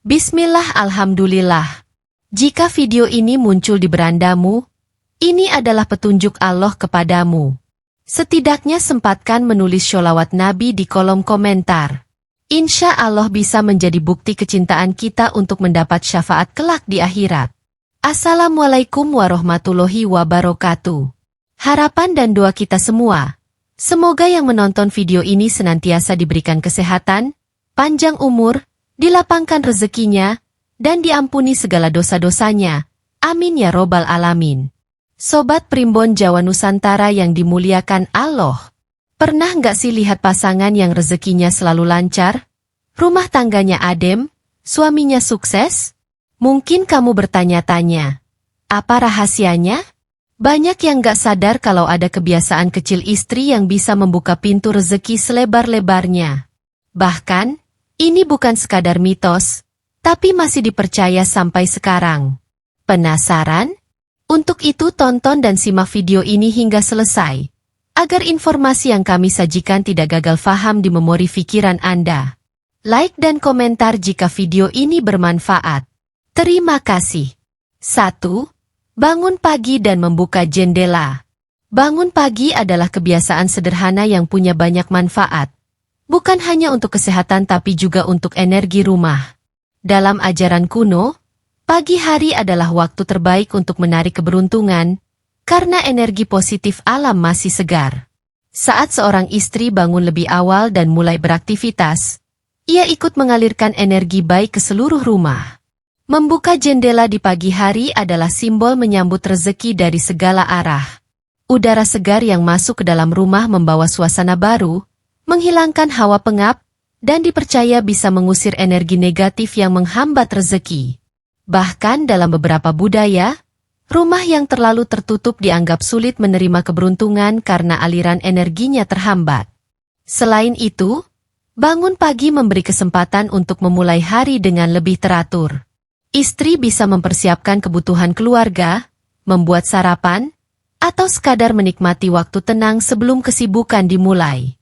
Bismillah, alhamdulillah. Jika video ini muncul di berandamu, ini adalah petunjuk Allah kepadamu. Setidaknya sempatkan menulis sholawat Nabi di kolom komentar. Insya Allah bisa menjadi bukti kecintaan kita untuk mendapat syafaat kelak di akhirat. Assalamualaikum warahmatullahi wabarakatuh. Harapan dan doa kita semua, semoga yang menonton video ini senantiasa diberikan kesehatan, panjang umur, dilapangkan rezekinya, dan diampuni segala dosa-dosanya. Amin ya robbal alamin. Sobat Primbon Jawa Nusantara yang dimuliakan Allah. Pernah nggak sih lihat pasangan yang rezekinya selalu lancar? Rumah tangganya adem, suaminya sukses? Mungkin kamu bertanya-tanya, apa rahasianya? Banyak yang nggak sadar kalau ada kebiasaan kecil istri yang bisa membuka pintu rezeki selebar-lebarnya. Bahkan, ini bukan sekadar mitos, tapi masih dipercaya sampai sekarang. Penasaran? Untuk itu tonton dan simak video ini hingga selesai, agar informasi yang kami sajikan tidak gagal faham di memori pikiran Anda. Like dan komentar jika video ini bermanfaat. Terima kasih. 1. Bangun pagi dan membuka jendela. Bangun pagi adalah kebiasaan sederhana yang punya banyak manfaat. Bukan hanya untuk kesehatan tapi juga untuk energi rumah. Dalam ajaran kuno, pagi hari adalah waktu terbaik untuk menarik keberuntungan, karena energi positif alam masih segar. Saat seorang istri bangun lebih awal dan mulai beraktivitas, ia ikut mengalirkan energi baik ke seluruh rumah. Membuka jendela di pagi hari adalah simbol menyambut rezeki dari segala arah. Udara segar yang masuk ke dalam rumah membawa suasana baru, menghilangkan hawa pengap, dan dipercaya bisa mengusir energi negatif yang menghambat rezeki. Bahkan dalam beberapa budaya, rumah yang terlalu tertutup dianggap sulit menerima keberuntungan karena aliran energinya terhambat. Selain itu, bangun pagi memberi kesempatan untuk memulai hari dengan lebih teratur. Istri bisa mempersiapkan kebutuhan keluarga, membuat sarapan, atau sekadar menikmati waktu tenang sebelum kesibukan dimulai.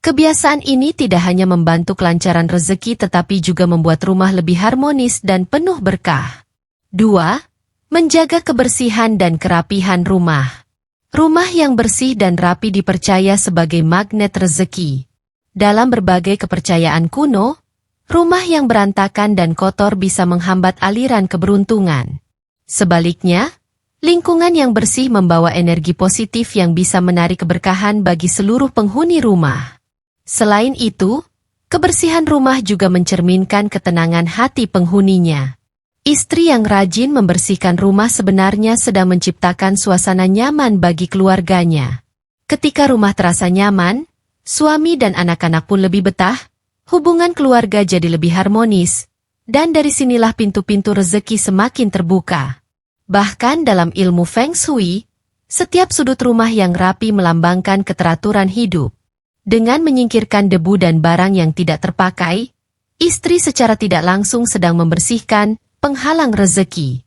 Kebiasaan ini tidak hanya membantu kelancaran rezeki tetapi juga membuat rumah lebih harmonis dan penuh berkah. 2. Menjaga kebersihan dan kerapihan rumah. Rumah yang bersih dan rapi dipercaya sebagai magnet rezeki. Dalam berbagai kepercayaan kuno, rumah yang berantakan dan kotor bisa menghambat aliran keberuntungan. Sebaliknya, lingkungan yang bersih membawa energi positif yang bisa menarik keberkahan bagi seluruh penghuni rumah. Selain itu, kebersihan rumah juga mencerminkan ketenangan hati penghuninya. Istri yang rajin membersihkan rumah sebenarnya sedang menciptakan suasana nyaman bagi keluarganya. Ketika rumah terasa nyaman, suami dan anak-anak pun lebih betah, hubungan keluarga jadi lebih harmonis, dan dari sinilah pintu-pintu rezeki semakin terbuka. Bahkan dalam ilmu Feng Shui, setiap sudut rumah yang rapi melambangkan keteraturan hidup. Dengan menyingkirkan debu dan barang yang tidak terpakai, istri secara tidak langsung sedang membersihkan penghalang rezeki.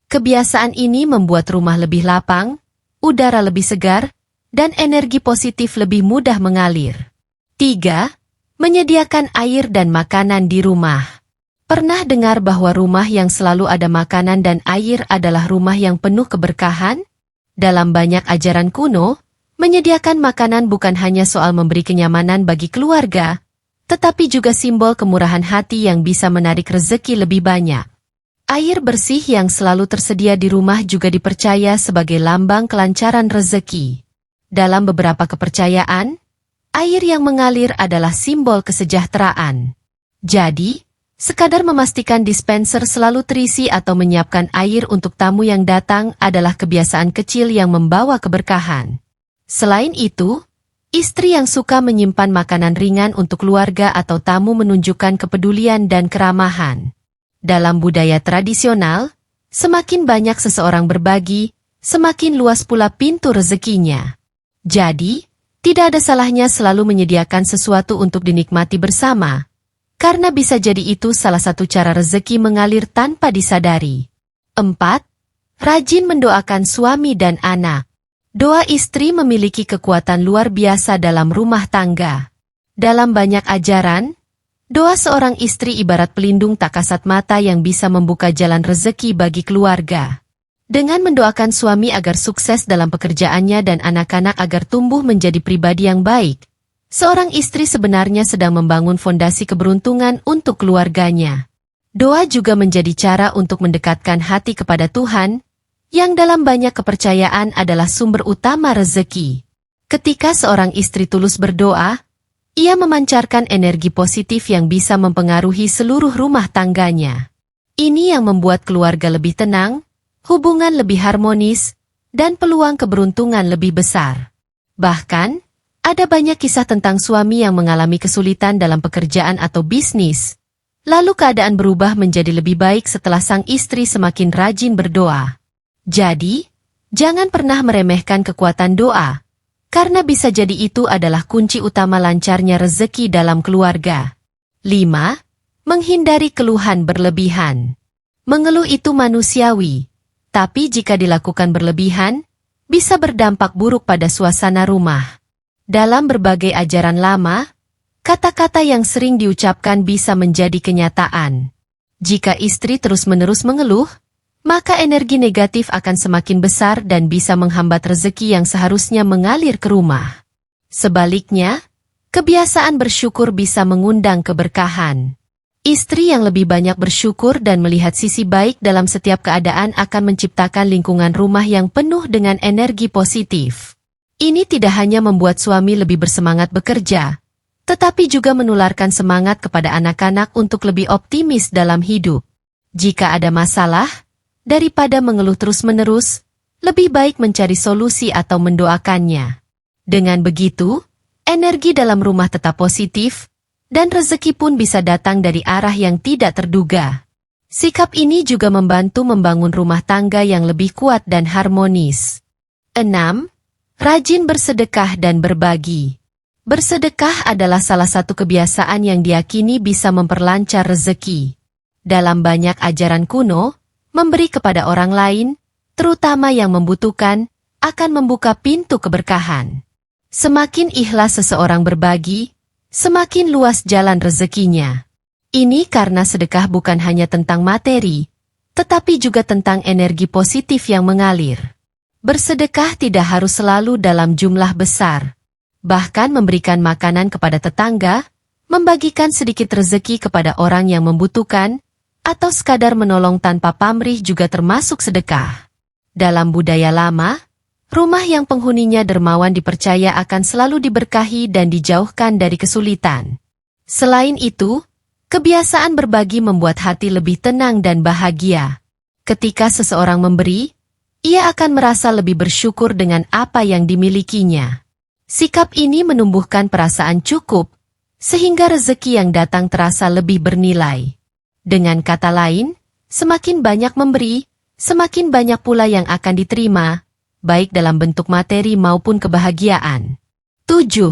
Kebiasaan ini membuat rumah lebih lapang, udara lebih segar, dan energi positif lebih mudah mengalir. 3. Menyediakan air dan makanan di rumah. Pernah dengar bahwa rumah yang selalu ada makanan dan air adalah rumah yang penuh keberkahan? Dalam banyak ajaran kuno, menyediakan makanan bukan hanya soal memberi kenyamanan bagi keluarga, tetapi juga simbol kemurahan hati yang bisa menarik rezeki lebih banyak. Air bersih yang selalu tersedia di rumah juga dipercaya sebagai lambang kelancaran rezeki. Dalam beberapa kepercayaan, air yang mengalir adalah simbol kesejahteraan. Jadi, sekadar memastikan dispenser selalu terisi atau menyiapkan air untuk tamu yang datang adalah kebiasaan kecil yang membawa keberkahan. Selain itu, istri yang suka menyimpan makanan ringan untuk keluarga atau tamu menunjukkan kepedulian dan keramahan. Dalam budaya tradisional, semakin banyak seseorang berbagi, semakin luas pula pintu rezekinya. Jadi, tidak ada salahnya selalu menyediakan sesuatu untuk dinikmati bersama, karena bisa jadi itu salah satu cara rezeki mengalir tanpa disadari. 4. Rajin mendoakan suami dan anak. Doa istri memiliki kekuatan luar biasa dalam rumah tangga. Dalam banyak ajaran, Doa seorang istri ibarat pelindung tak kasat mata yang bisa membuka jalan rezeki bagi keluarga. Dengan mendoakan suami agar sukses dalam pekerjaannya dan anak-anak agar tumbuh menjadi pribadi yang baik, seorang istri sebenarnya sedang membangun fondasi keberuntungan untuk keluarganya. Doa juga menjadi cara untuk mendekatkan hati kepada Tuhan, yang dalam banyak kepercayaan adalah sumber utama rezeki. Ketika seorang istri tulus berdoa, ia memancarkan energi positif yang bisa mempengaruhi seluruh rumah tangganya. Ini yang membuat keluarga lebih tenang, hubungan lebih harmonis, dan peluang keberuntungan lebih besar. Bahkan, ada banyak kisah tentang suami yang mengalami kesulitan dalam pekerjaan atau bisnis, lalu keadaan berubah menjadi lebih baik setelah sang istri semakin rajin berdoa. Jadi, jangan pernah meremehkan kekuatan doa, karena bisa jadi itu adalah kunci utama lancarnya rezeki dalam keluarga. 5. Menghindari keluhan berlebihan. Mengeluh itu manusiawi, tapi jika dilakukan berlebihan, bisa berdampak buruk pada suasana rumah. Dalam berbagai ajaran lama, kata-kata yang sering diucapkan bisa menjadi kenyataan. Jika istri terus-menerus mengeluh, maka energi negatif akan semakin besar dan bisa menghambat rezeki yang seharusnya mengalir ke rumah. Sebaliknya, kebiasaan bersyukur bisa mengundang keberkahan. Istri yang lebih banyak bersyukur dan melihat sisi baik dalam setiap keadaan akan menciptakan lingkungan rumah yang penuh dengan energi positif. Ini tidak hanya membuat suami lebih bersemangat bekerja, tetapi juga menularkan semangat kepada anak-anak untuk lebih optimis dalam hidup. Jika ada masalah, daripada mengeluh terus-menerus, lebih baik mencari solusi atau mendoakannya. Dengan begitu, energi dalam rumah tetap positif, dan rezeki pun bisa datang dari arah yang tidak terduga. Sikap ini juga membantu membangun rumah tangga yang lebih kuat dan harmonis. 6. Rajin bersedekah dan berbagi. Bersedekah adalah salah satu kebiasaan yang diyakini bisa memperlancar rezeki. Dalam banyak ajaran kuno, memberi kepada orang lain, terutama yang membutuhkan, akan membuka pintu keberkahan. Semakin ikhlas seseorang berbagi, semakin luas jalan rezekinya. Ini karena sedekah bukan hanya tentang materi, tetapi juga tentang energi positif yang mengalir. Bersedekah tidak harus selalu dalam jumlah besar. Bahkan memberikan makanan kepada tetangga, membagikan sedikit rezeki kepada orang yang membutuhkan, atau sekadar menolong tanpa pamrih juga termasuk sedekah. Dalam budaya lama, rumah yang penghuninya dermawan dipercaya akan selalu diberkahi dan dijauhkan dari kesulitan. Selain itu, kebiasaan berbagi membuat hati lebih tenang dan bahagia. Ketika seseorang memberi, ia akan merasa lebih bersyukur dengan apa yang dimilikinya. Sikap ini menumbuhkan perasaan cukup, sehingga rezeki yang datang terasa lebih bernilai. Dengan kata lain, semakin banyak memberi, semakin banyak pula yang akan diterima, baik dalam bentuk materi maupun kebahagiaan. 7.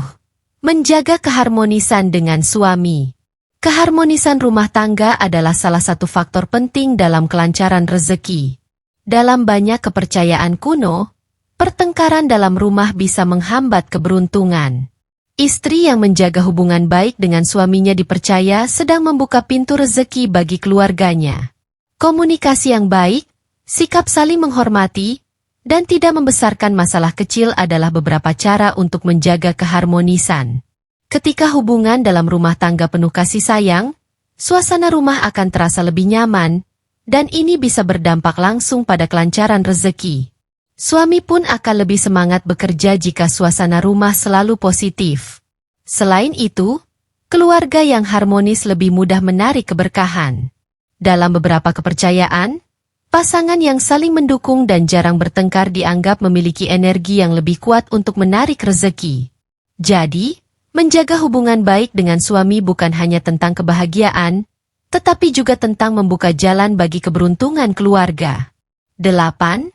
Menjaga keharmonisan dengan suami. Keharmonisan rumah tangga adalah salah satu faktor penting dalam kelancaran rezeki. Dalam banyak kepercayaan kuno, pertengkaran dalam rumah bisa menghambat keberuntungan. Istri yang menjaga hubungan baik dengan suaminya dipercaya sedang membuka pintu rezeki bagi keluarganya. Komunikasi yang baik, sikap saling menghormati, dan tidak membesarkan masalah kecil adalah beberapa cara untuk menjaga keharmonisan. Ketika hubungan dalam rumah tangga penuh kasih sayang, suasana rumah akan terasa lebih nyaman, dan ini bisa berdampak langsung pada kelancaran rezeki. Suami pun akan lebih semangat bekerja jika suasana rumah selalu positif. Selain itu, keluarga yang harmonis lebih mudah menarik keberkahan. Dalam beberapa kepercayaan, pasangan yang saling mendukung dan jarang bertengkar dianggap memiliki energi yang lebih kuat untuk menarik rezeki. Jadi, menjaga hubungan baik dengan suami bukan hanya tentang kebahagiaan, tetapi juga tentang membuka jalan bagi keberuntungan keluarga. 8.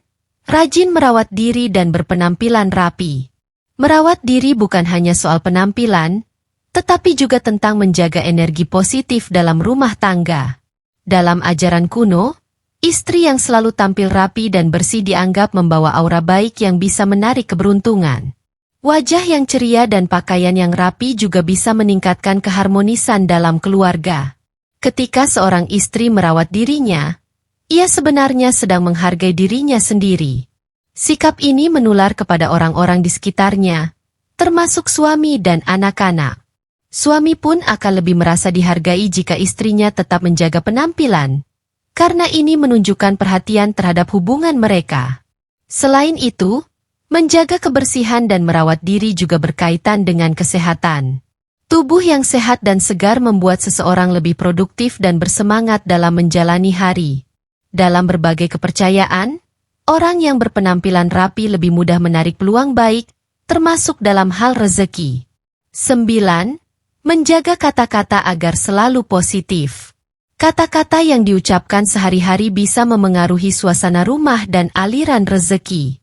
Rajin merawat diri dan berpenampilan rapi. Merawat diri bukan hanya soal penampilan, tetapi juga tentang menjaga energi positif dalam rumah tangga. Dalam ajaran kuno, istri yang selalu tampil rapi dan bersih dianggap membawa aura baik yang bisa menarik keberuntungan. Wajah yang ceria dan pakaian yang rapi juga bisa meningkatkan keharmonisan dalam keluarga. Ketika seorang istri merawat dirinya, ia sebenarnya sedang menghargai dirinya sendiri. Sikap ini menular kepada orang-orang di sekitarnya, termasuk suami dan anak-anak. Suami pun akan lebih merasa dihargai jika istrinya tetap menjaga penampilan, karena ini menunjukkan perhatian terhadap hubungan mereka. Selain itu, menjaga kebersihan dan merawat diri juga berkaitan dengan kesehatan. Tubuh yang sehat dan segar membuat seseorang lebih produktif dan bersemangat dalam menjalani hari. Dalam berbagai kepercayaan, orang yang berpenampilan rapi lebih mudah menarik peluang baik, termasuk dalam hal rezeki. 9. Menjaga kata-kata agar selalu positif. Kata-kata yang diucapkan sehari-hari bisa memengaruhi suasana rumah dan aliran rezeki.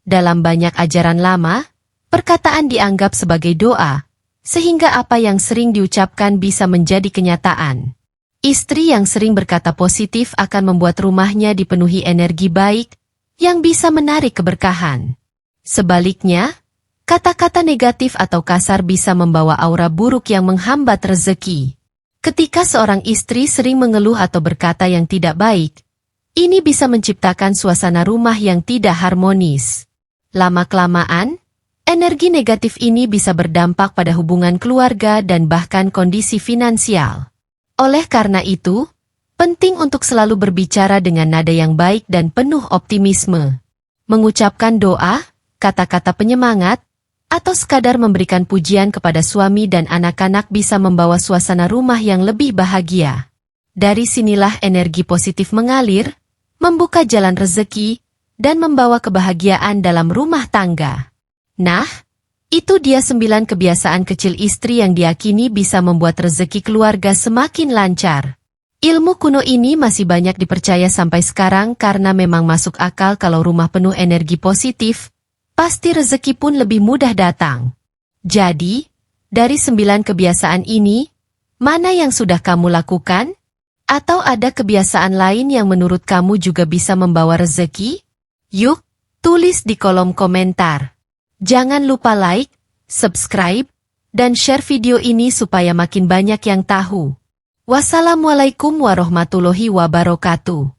Dalam banyak ajaran lama, perkataan dianggap sebagai doa, sehingga apa yang sering diucapkan bisa menjadi kenyataan. Istri yang sering berkata positif akan membuat rumahnya dipenuhi energi baik, yang bisa menarik keberkahan. Sebaliknya, kata-kata negatif atau kasar bisa membawa aura buruk yang menghambat rezeki. Ketika seorang istri sering mengeluh atau berkata yang tidak baik, ini bisa menciptakan suasana rumah yang tidak harmonis. Lama-kelamaan, energi negatif ini bisa berdampak pada hubungan keluarga dan bahkan kondisi finansial. Oleh karena itu, penting untuk selalu berbicara dengan nada yang baik dan penuh optimisme. Mengucapkan doa, kata-kata penyemangat, atau sekadar memberikan pujian kepada suami dan anak-anak bisa membawa suasana rumah yang lebih bahagia. Dari sinilah energi positif mengalir, membuka jalan rezeki, dan membawa kebahagiaan dalam rumah tangga. Nah, itu dia 9 kebiasaan kecil istri yang diyakini bisa membuat rezeki keluarga semakin lancar. Ilmu kuno ini masih banyak dipercaya sampai sekarang karena memang masuk akal kalau rumah penuh energi positif, pasti rezeki pun lebih mudah datang. Jadi, dari 9 kebiasaan ini, mana yang sudah kamu lakukan? Atau ada kebiasaan lain yang menurut kamu juga bisa membawa rezeki? Yuk, tulis di kolom komentar. Jangan lupa like, subscribe, dan share video ini supaya makin banyak yang tahu. Wassalamualaikum warahmatullahi wabarakatuh.